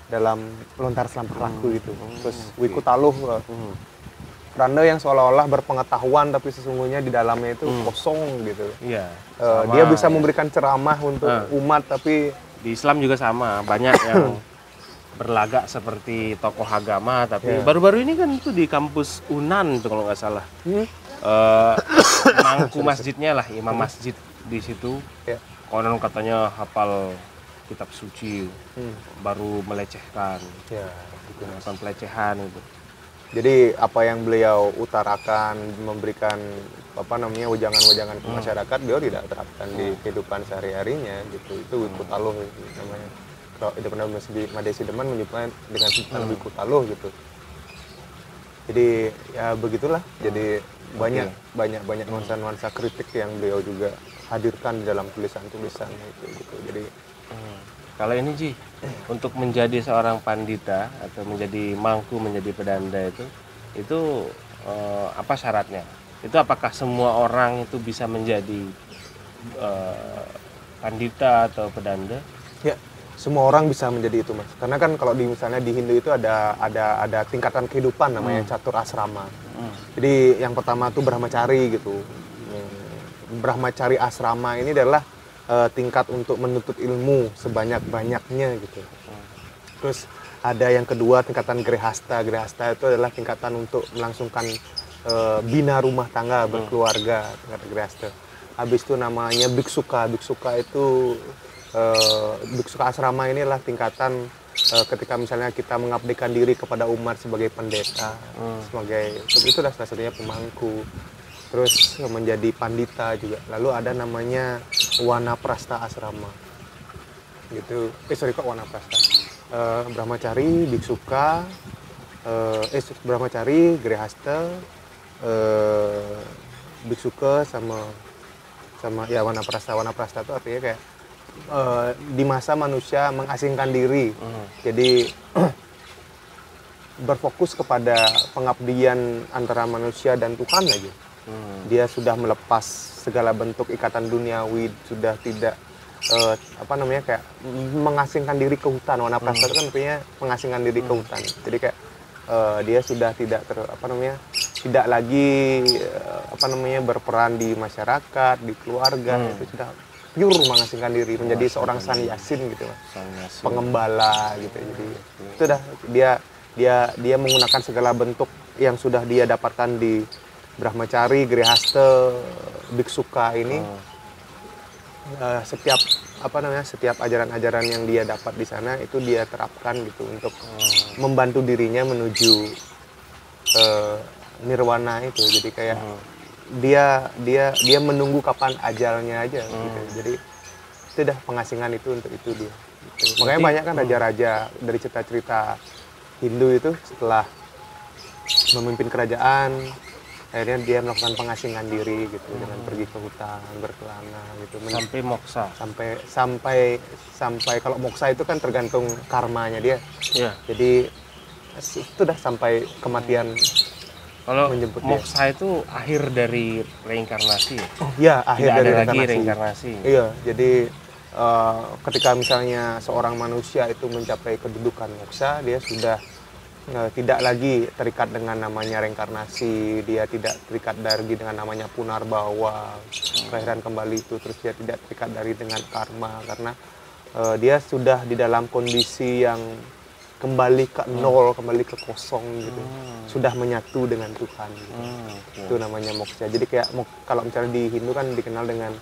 dalam Lontar Selampak Laku itu. Terus Wiku Taluh Randa yang seolah-olah berpengetahuan tapi sesungguhnya di dalamnya itu kosong gitu. Iya. Dia bisa memberikan ceramah untuk umat tapi di Islam juga sama, banyak yang berlagak seperti tokoh agama tapi baru-baru ini kan itu di kampus Unan itu kalau nggak salah. Mangku masjidnya lah, imam masjid di situ. Konon katanya hafal kitab suci, baru melecehkan, melakukan pelecehan itu. Jadi apa yang beliau utarakan, memberikan wejangan-wejangan ke masyarakat, beliau tidak terapkan di kehidupan sehari-harinya gitu. Itu Wiku Taluh namanya. Kalau itu pernah Made Sideman menyebutkan dengan sebutan Wiku Taluh gitu. Jadi ya begitulah. Jadi banyak nuansa-nuansa kritik yang beliau juga hadirkan di dalam tulisan-tulisannya itu gitu. Jadi kalau ini Ji, untuk menjadi seorang pandita atau menjadi mangku, menjadi pedanda itu apa syaratnya? Itu apakah semua orang itu bisa menjadi pandita atau pedanda? Ya, semua orang bisa menjadi itu Mas. Karena kan kalau misalnya di Hindu itu ada tingkatan kehidupan namanya catur asrama. Jadi yang pertama tuh brahmacari gitu. Brahmacari asrama ini adalah tingkat untuk menuntut ilmu sebanyak-banyaknya gitu. Terus ada yang kedua tingkatan grehasta. Grehasta itu adalah tingkatan untuk melangsungkan bina rumah tangga, berkeluarga, tingkatan grehasta. Habis itu namanya biksuka. Biksuka itu biksuka asrama inilah tingkatan ketika misalnya kita mengabdikan diri kepada umat sebagai pendeta, sebagai itu adalah salah satunya pemangku. Terus menjadi pandita juga. Lalu ada namanya wanaprastha asrama. Gitu. Wanaprastha. Brahmacari, biksuka, brahmacari, grehasta, biksuka sama ya wanaprastha. Wanaprastha itu artinya kayak di masa manusia mengasingkan diri. Jadi berfokus kepada pengabdian antara manusia dan Tuhan aja. Dia sudah melepas segala bentuk ikatan duniawi, sudah tidak kayak mengasingkan diri ke hutan. Wanaprastha itu kan artinya mengasingkan diri ke hutan. Jadi kayak dia sudah tidak tidak lagi berperan di masyarakat, di keluarga. Itu sudah pure mengasingkan diri, menjadi seorang sannyasin gitu, pengembala gitu. Jadi itu dah dia menggunakan segala bentuk yang sudah dia dapatkan di brahmacari, grehasta, biksuka ini. Setiap ajaran-ajaran yang dia dapat di sana itu dia terapkan gitu untuk membantu dirinya menuju nirwana itu. Jadi kayak dia menunggu kapan ajalnya aja gitu. Jadi itu dah pengasingan itu untuk itu dia. Gitu. Makanya banyak kan raja-raja dari cerita-cerita Hindu itu setelah memimpin kerajaan akhirnya dia melakukan pengasingan diri gitu dengan pergi ke hutan, berkelana gitu sampai moksa. Sampai kalau moksa itu kan tergantung karmanya dia. Jadi itu dah sampai kematian. Kalau moksa itu akhir dari reinkarnasi. Akhir tidak dari ada lagi reinkarnasi. Iya, jadi ketika misalnya seorang manusia itu mencapai kedudukan moksa, dia sudah tidak lagi terikat dengan namanya reinkarnasi, dia tidak terikat lagi dengan namanya punarbawa, kelahiran kembali itu, terus dia tidak terikat dari dengan karma karena dia sudah di dalam kondisi yang kembali ke nol, kembali ke kosong gitu, sudah menyatu dengan Tuhan. Gitu. Itu namanya moksha. Jadi kayak kalau misalnya di Hindu kan dikenal dengan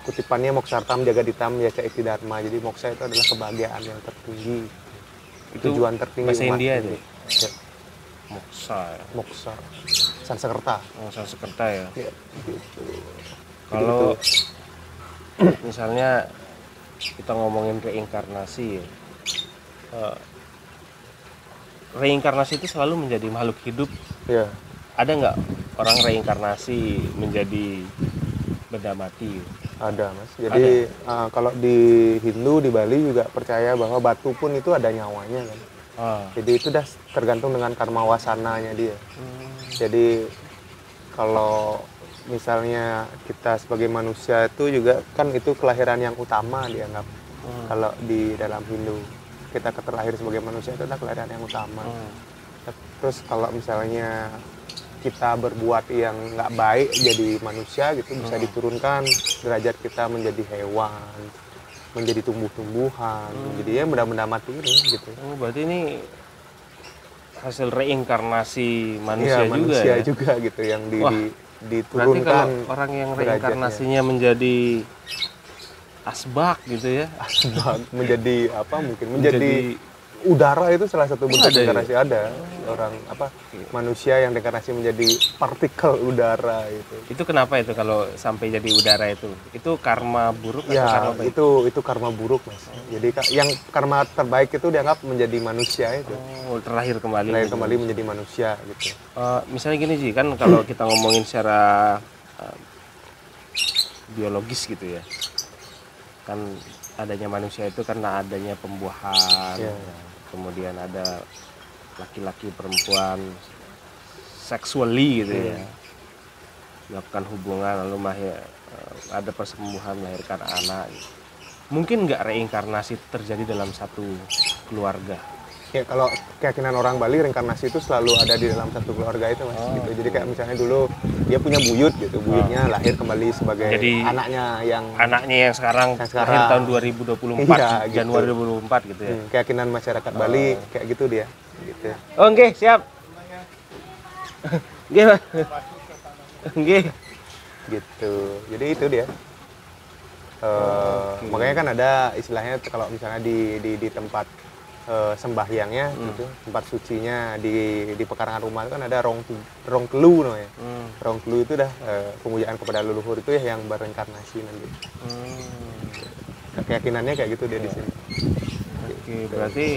kutipannya moksartam jagaditam yaca ikti dharma. Jadi moksha itu adalah kebahagiaan yang tertinggi. Itu tujuan tertinggi bahasa India itu. Ya. Moksa. Sanskerta. Sanskerta ya. Gitu. Kalau misalnya kita ngomongin reinkarnasi ya. Reinkarnasi itu selalu menjadi makhluk hidup. Ya. Ada nggak orang reinkarnasi menjadi benda mati? Ada Mas. Jadi kalau di Hindu di Bali juga percaya bahwa batu pun itu ada nyawanya kan. Jadi itu udah tergantung dengan karma wasananya dia. Jadi kalau misalnya kita sebagai manusia itu juga kan itu kelahiran yang utama dianggap. Kalau di dalam Hindu kita terlahir sebagai manusia itu adalah kelahiran yang utama. Terus kalau misalnya kita berbuat yang nggak baik jadi manusia gitu, bisa diturunkan derajat kita menjadi hewan, menjadi tumbuh-tumbuhan, jadi ya benda-benda mati ini gitu. Berarti ini hasil reinkarnasi Iya, manusia juga manusia ya? juga gitu yang Berarti diturunkan. kalau orang yang reinkarnasinya menjadi asbak gitu ya? Asbak, menjadi apa mungkin menjadi udara, itu salah satu bentuk reinkarnasi. Ada orang apa manusia yang reinkarnasi menjadi partikel udara itu kenapa itu kalau sampai jadi udara itu karma buruk ya, atau karma baik? itu karma buruk Mas. Jadi yang karma terbaik itu dianggap menjadi manusia itu. Terlahir kembali Menjadi manusia gitu. Misalnya gini sih kan, kalau kita ngomongin secara biologis gitu ya, kan adanya manusia itu karena adanya pembuahan, kemudian ada laki-laki perempuan sexually gitu ya, melakukan hubungan lalu ada persembuhan melahirkan anak gitu. Mungkin nggak reinkarnasi terjadi dalam satu keluarga? Ya kalau keyakinan orang Bali, reinkarnasi itu selalu ada di dalam satu keluarga itu Mas. Gitu. Jadi kayak misalnya dulu dia punya buyut gitu, buyutnya lahir kembali sebagai anaknya yang sekarang lahir tahun 2024, iya, Januari gitu. 2024 gitu ya. Keyakinan masyarakat Bali kayak gitu dia gitu. Oke, siap. Nggih, Pak. Nggih. Gitu. Jadi itu dia. Makanya kan ada istilahnya kalau misalnya di tempat sembahyangnya gitu, tempat sucinya di pekarangan rumah itu kan ada rong telu namanya. Rong telu itu dah pemujaan kepada leluhur itu ya yang berreinkarnasi nanti. Keyakinannya kayak gitu dia di sini. Oke, berarti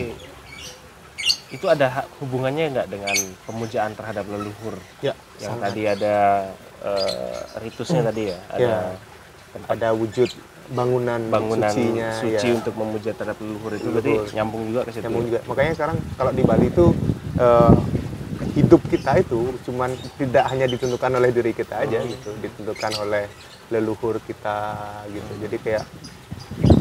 itu ada hubungannya nggak dengan pemujaan terhadap leluhur? Ya, yang sangat. tadi ada ritusnya tadi ya, ada wujud bangunan sucinya, suci untuk memuja terhadap leluhur itu, berarti nyambung juga ke situ. Nyambung juga. Makanya sekarang kalau di Bali itu hidup kita itu cuman tidak hanya ditentukan oleh diri kita aja gitu, ditentukan oleh leluhur kita gitu. Jadi kayak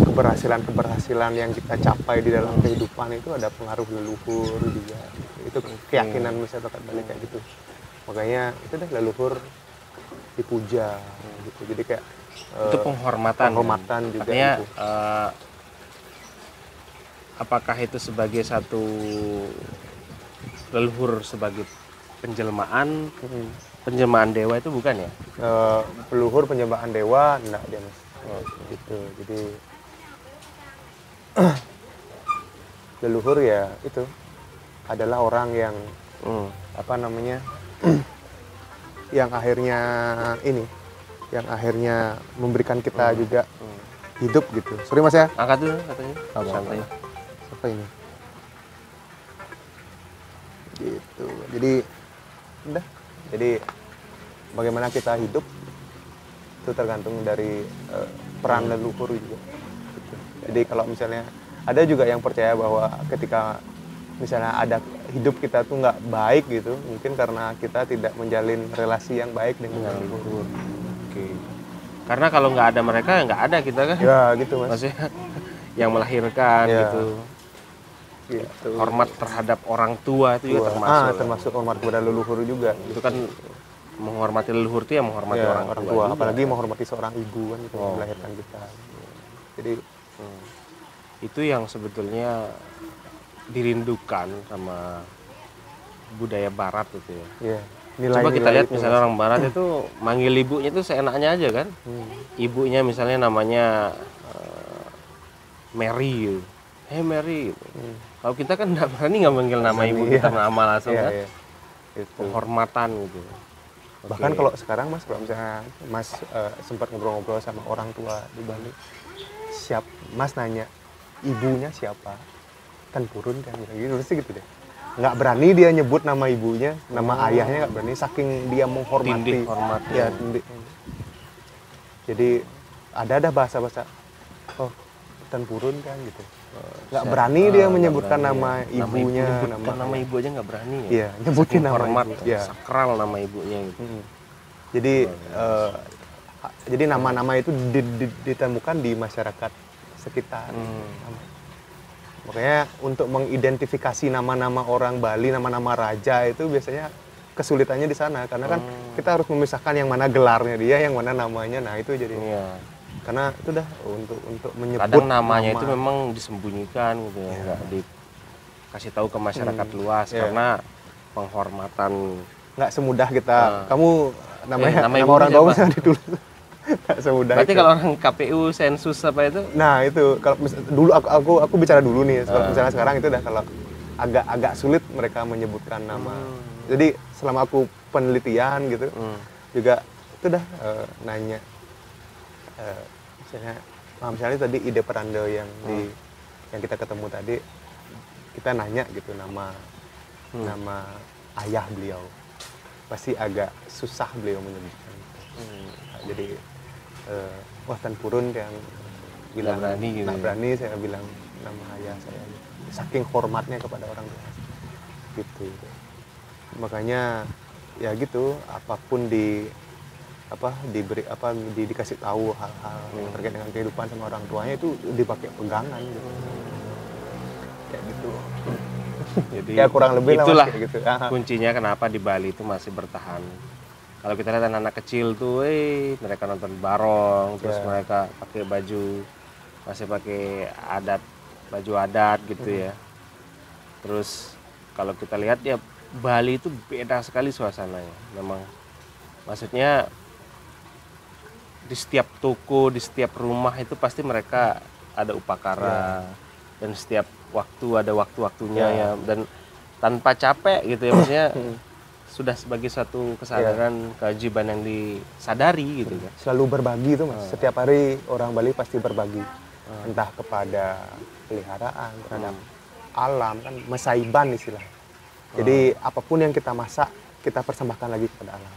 keberhasilan yang kita capai di dalam kehidupan itu ada pengaruh leluhur juga. Itu keyakinan masyarakat Bali kayak gitu. Makanya itu deh leluhur dipuja gitu. Jadi kayak itu penghormatan juga. Artinya, gitu. Apakah itu sebagai satu leluhur sebagai penjelmaan dewa itu bukan ya? Leluhur penjelmaan dewa enggak dia Mas. Gitu. Jadi leluhur ya itu adalah orang yang apa namanya yang akhirnya memberikan kita juga hidup gitu. Sorry Mas ya. Angkat dulu katanya. Santai. Apa ini? Gitu. Jadi udah. Jadi bagaimana kita hidup itu tergantung dari peran leluhur juga. Gitu. Jadi kalau misalnya ada juga yang percaya bahwa ketika misalnya ada hidup kita tuh nggak baik gitu, mungkin karena kita tidak menjalin relasi yang baik dengan leluhur. Oke. Karena kalau nggak ada mereka, nggak ada kita kan? Ya gitu Mas. Maksudnya yang melahirkan gitu. Gitu. Hormat terhadap orang tua itu juga termasuk. Termasuk hormat kepada leluhur juga. Itu kan menghormati leluhur itu ya menghormati orang tua. Apalagi menghormati seorang ibu kan itu yang melahirkan kita. Jadi itu yang sebetulnya dirindukan sama budaya Barat itu ya. Coba kita lihat misalnya orang Barat itu manggil ibunya itu seenaknya aja kan. Ibunya misalnya namanya Mary gitu. Hey Mary gitu. Kalau kita kan nggak berani nggak manggil nama ibu kita nama langsung kan. Penghormatan gitu. Bahkan kalau sekarang Mas, kalau misalnya Mas sempat ngobrol-ngobrol sama orang tua di Bali, Mas nanya ibunya siapa, kan purun kan gitu deh. Nggak berani dia nyebut nama ibunya, nama ayahnya nggak berani, saking dia menghormati. Jadi ada bahasa-bahasa, Watan Purun kan gitu. Nggak berani dia menyebutkan nama ibunya, nama ibu aja nggak berani ya. Iya, nyebutin nama hormat, ibu. Ya. sakral nama ibunya gitu. Jadi nama-nama itu ditemukan di masyarakat sekitar. Makanya untuk mengidentifikasi nama-nama orang Bali, nama-nama raja itu biasanya kesulitannya di sana karena kan kita harus memisahkan yang mana gelarnya dia, yang mana namanya. Nah, itu jadi karena itu dah untuk menyebut kadang namanya itu memang disembunyikan gitu ya, nggak dikasih tahu ke masyarakat luas karena penghormatan. Nggak semudah kita kamu namanya nama orang siapa? Bawang ditulis. Nggak semudah. Berarti itu. kalau orang KPU sensus apa itu? Nah, itu kalau dulu aku bicara dulu nih, misalnya sekarang itu dah kalau agak sulit mereka menyebutkan nama. Jadi selama aku penelitian gitu juga itu dah nanya misalnya tadi ide Perando yang kita ketemu tadi, kita nanya gitu nama ayah beliau, pasti agak susah beliau menyebutkan. Jadi Watan Purun yang bilang nggak berani saya bilang nama ayah saya, saking hormatnya kepada orang tua gitu. Makanya ya gitu, apapun dikasih tahu hal-hal yang terkait dengan kehidupan sama orang tuanya itu dipakai pegangan gitu. Kayak gitu. Jadi ya kurang lebih itulah lah gitu. Kuncinya kenapa di Bali itu masih bertahan. Kalau kita lihat anak-anak kecil tuh, mereka nonton barong, terus mereka pakai baju, masih pakai baju adat gitu ya. Terus kalau kita lihat ya Bali itu beda sekali suasananya. Memang, maksudnya di setiap toko, di setiap rumah itu pasti mereka ada upacara dan setiap waktu ada waktu-waktunya ya, dan tanpa capek gitu ya, maksudnya sudah sebagai satu kesadaran kewajiban yang disadari gitu kan. Selalu berbagi itu Mas. Setiap hari orang Bali pasti berbagi. Entah kepada peliharaan, terhadap alam kan, mesaiban istilah. Jadi apapun yang kita masak, kita persembahkan lagi kepada alam.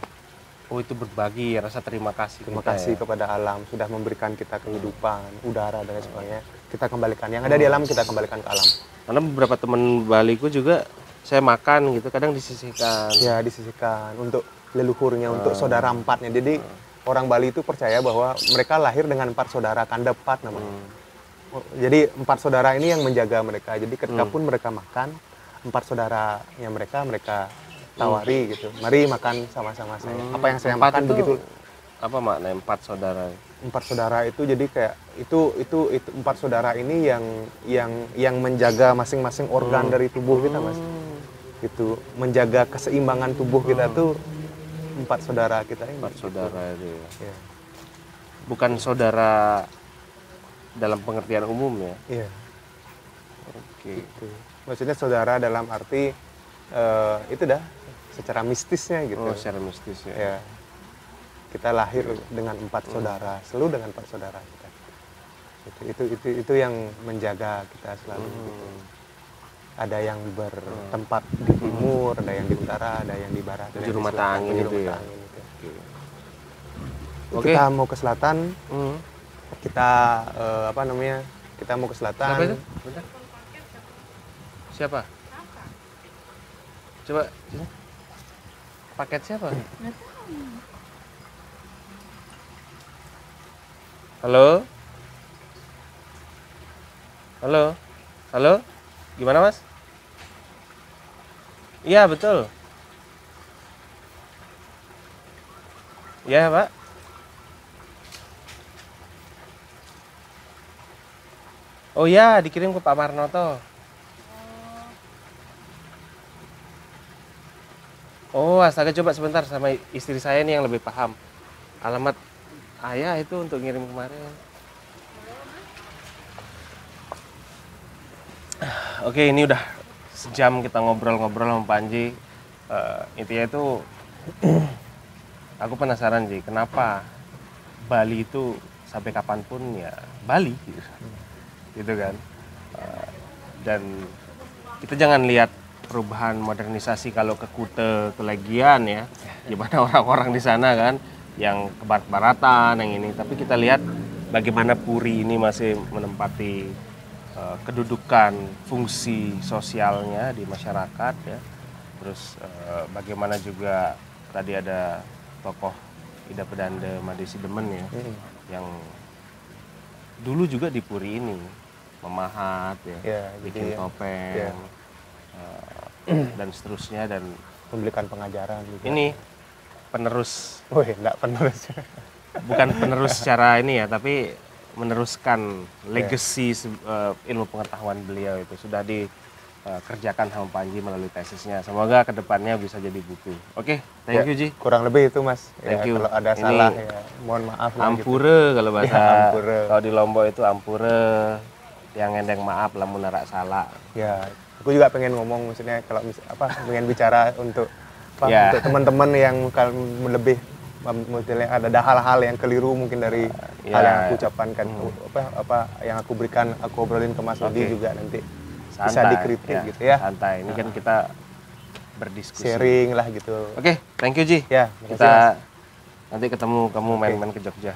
Oh, itu berbagi, rasa terima kasih. Terima kasih kepada alam sudah memberikan kita kehidupan, udara dan sebagainya. Kita kembalikan yang ada di alam, kita kembalikan ke alam. Karena beberapa teman Baliku juga saya makan gitu, kadang disisihkan. Ya, disisihkan untuk leluhurnya, untuk saudara empatnya. Jadi orang Bali itu percaya bahwa mereka lahir dengan 4 saudara, kanda 4 namanya. Jadi 4 saudara ini yang menjaga mereka. Jadi ketika pun mereka makan, 4 saudaranya mereka tawari gitu. Mari makan sama-sama saya. Apa yang saya makan itu, begitu. Apa makna 4 saudara? 4 saudara itu jadi kayak itu 4 saudara ini yang menjaga masing-masing organ dari tubuh kita, Mas. Gitu, menjaga keseimbangan tubuh kita tuh 4 saudara kita ini. 4 saudara itu ya. Ya. Bukan saudara dalam pengertian umum ya. Iya. Oke. Gitu. Maksudnya saudara dalam arti itu dah secara mistisnya gitu. Oh, secara mistis ya. Ya. Kita lahir dengan 4 saudara, selalu dengan 4 saudara kita. Itu yang menjaga kita selalu gitu. Ada yang bertempat di timur, ada yang di utara, ada yang di barat, ada yang rumah di selatan, tangin itu ya. Gitu. Oke. Kita mau ke selatan. Kita kita mau ke selatan. Apa itu? Bentar. Siapa? Coba sini. Paket siapa? Halo? Halo? Halo? Gimana, Mas? Iya, betul. Iya, Pak. Oh iya, dikirim ke Pak Marnoto. Oh, astaga, coba sebentar sama istri saya nih yang lebih paham. Alamat ayah itu untuk ngirim kemarin. Oke, ini udah sejam kita ngobrol-ngobrol sama Panji. Intinya itu aku penasaran sih, kenapa Bali itu sampai kapanpun ya Bali gitu kan. Dan kita jangan lihat perubahan modernisasi kalau ke Kuta, ke Legian ya, gimana orang-orang di sana kan yang ke barat-baratan yang ini, tapi kita lihat bagaimana Puri ini masih menempati kedudukan fungsi sosialnya di masyarakat ya. Terus bagaimana juga tadi ada tokoh Ida Pedanda Madesi Demen ya, yang dulu juga di Puri ini memahat ya, bikin topeng dan seterusnya, dan memberikan pengajaran juga. ini penerus, enggak penerus. bukan penerus secara ini ya, tapi meneruskan legacy ilmu pengetahuan beliau itu sudah dikerjakan sama Panji melalui tesisnya. Semoga kedepannya bisa jadi buku. Oke, thank you Ji. Kurang lebih itu Mas. Thank you. Kalau ada Ini salah ya mohon maaf lah Ampure gitu. kalau bahasa Ampure. kalau di Lombok itu ampure, yang ngendeng maaf lamun narak salah. Ya, aku juga pengen ngomong maksudnya kalau pengen bicara untuk Ya. untuk teman-teman yang lebih modelnya ada hal-hal yang keliru mungkin dari hal yang aku ucapkan kan apa yang aku berikan, aku obrolin ke Mas Odi juga nanti Santai, bisa dikritik gitu ya. Santai, ini kan kita berdiskusi. Sharing lah gitu. Oke, thank you Ji. Ya, Kita nanti ketemu kamu main-main ke Jogja.